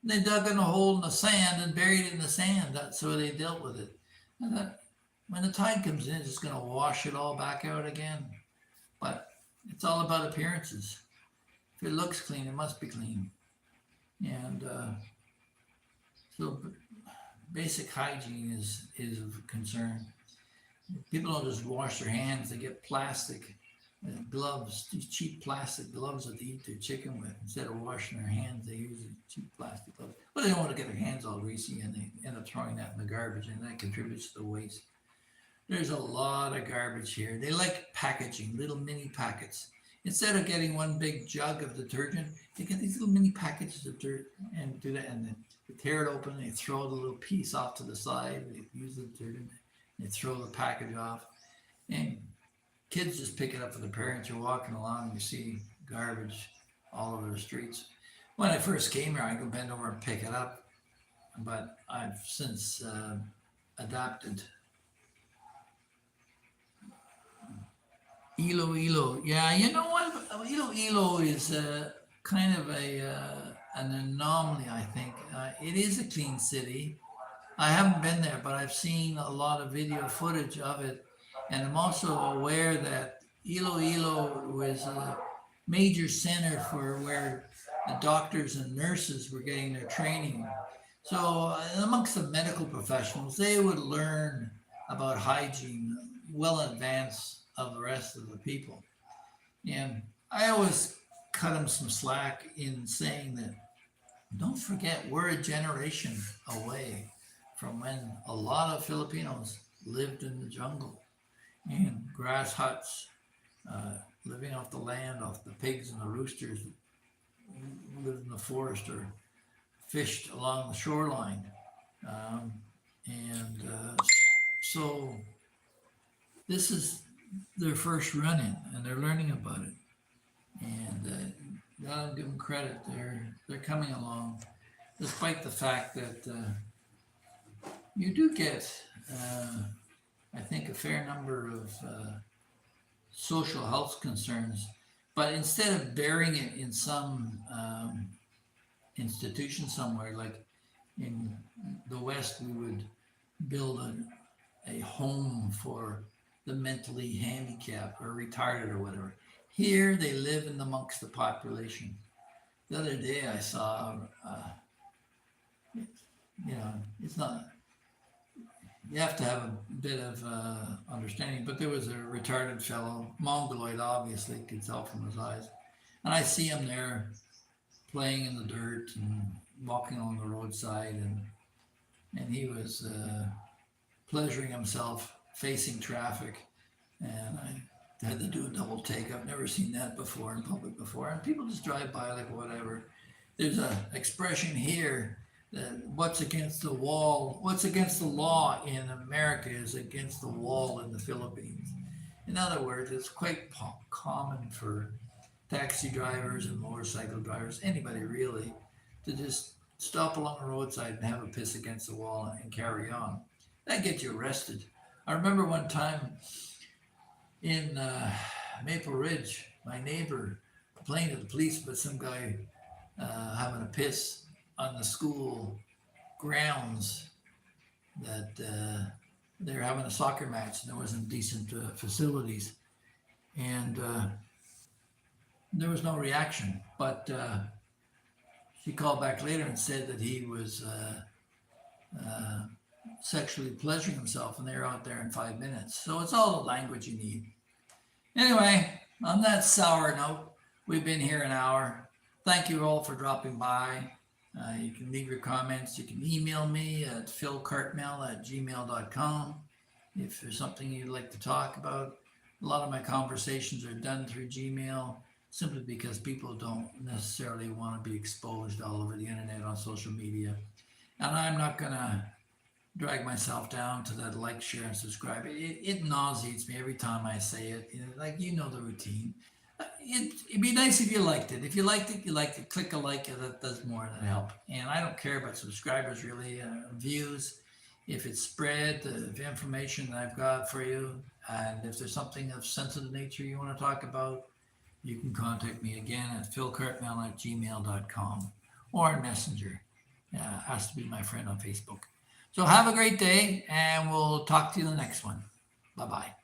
And they dug in a hole in the sand and buried it in the sand. That's the way they dealt with it. And that, when the tide comes in, it's just going to wash it all back out again. But it's all about appearances. If it looks clean, it must be clean. And so basic hygiene is of concern. People don't just wash their hands; they get plastic gloves, these cheap plastic gloves that they eat their chicken with. Instead of washing their hands, they use these cheap plastic gloves. But they don't want to get their hands all greasy, and they end up throwing that in the garbage, and that contributes to the waste. There's a lot of garbage here. They like packaging, little mini packets. Instead of getting one big jug of detergent, they get these little mini packages of dirt and do that, and then they tear it open, and they throw the little piece off to the side, they use the detergent, they throw the package off, and kids just pick it up for the parents. You're walking along and you see garbage all over the streets. When I first came here, I could bend over and pick it up, but I've since adapted. Iloilo, yeah, you know what? Iloilo is kind of an anomaly, I think. It is a clean city. I haven't been there, but I've seen a lot of video footage of it. And I'm also aware that Iloilo was a major center for where the doctors and nurses were getting their training. So amongst the medical professionals, they would learn about hygiene well in advance of the rest of the people. And I always cut them some slack in saying that don't forget we're a generation away from when a lot of Filipinos lived in the jungle in grass huts, living off the land, off the pigs and the roosters, lived in the forest or fished along the shoreline. So this is their first run-in, and they're learning about it. And gotta give them credit; they're coming along, despite the fact that you do get, I think, a fair number of social health concerns. But instead of burying it in some institution somewhere, like in the West, we would build a home for the mentally handicapped or retarded or whatever. Here, they live in amongst the population. The other day, I saw, it's not, you have to have a bit of understanding, but there was a retarded fellow, mongoloid, obviously, you could tell from his eyes. And I see him there playing in the dirt and walking along the roadside, and he was pleasuring himself facing traffic, and I had to do a double take. I've never seen that before in public before, and people just drive by like whatever. There's an expression here that what's against the wall, what's against the law in America is against the wall in the Philippines. In other words, it's quite common for taxi drivers and motorcycle drivers, anybody really, to just stop along the roadside and have a piss against the wall and carry on. That gets you arrested. I remember one time in Maple Ridge, my neighbor complained to the police about some guy having a piss on the school grounds, that they were having a soccer match and there wasn't decent facilities. And there was no reaction, but she called back later and said that he was sexually pleasuring himself, and they were out there in 5 minutes. So it's all the language you need. Anyway, on that sour note, we've been here an hour. Thank you all for dropping by. You can leave your comments. You can email me at philcartmel@gmail.com if there's something you'd like to talk about. A lot of my conversations are done through Gmail simply because people don't necessarily want to be exposed all over the internet on social media. And I'm not going to drag myself down to that like, share, and subscribe. It nauseates me every time I say it. The routine. It'd be nice if you liked it. If you liked it, you liked it. Click a like, that does more than help. And I don't care about subscribers, really, views. If it's spread, the information that I've got for you, and if there's something of sensitive nature you want to talk about, you can contact me again at philcartmel@gmail.com or in Messenger. Has to be my friend on Facebook. So have a great day, and we'll talk to you in the next one. Bye-bye.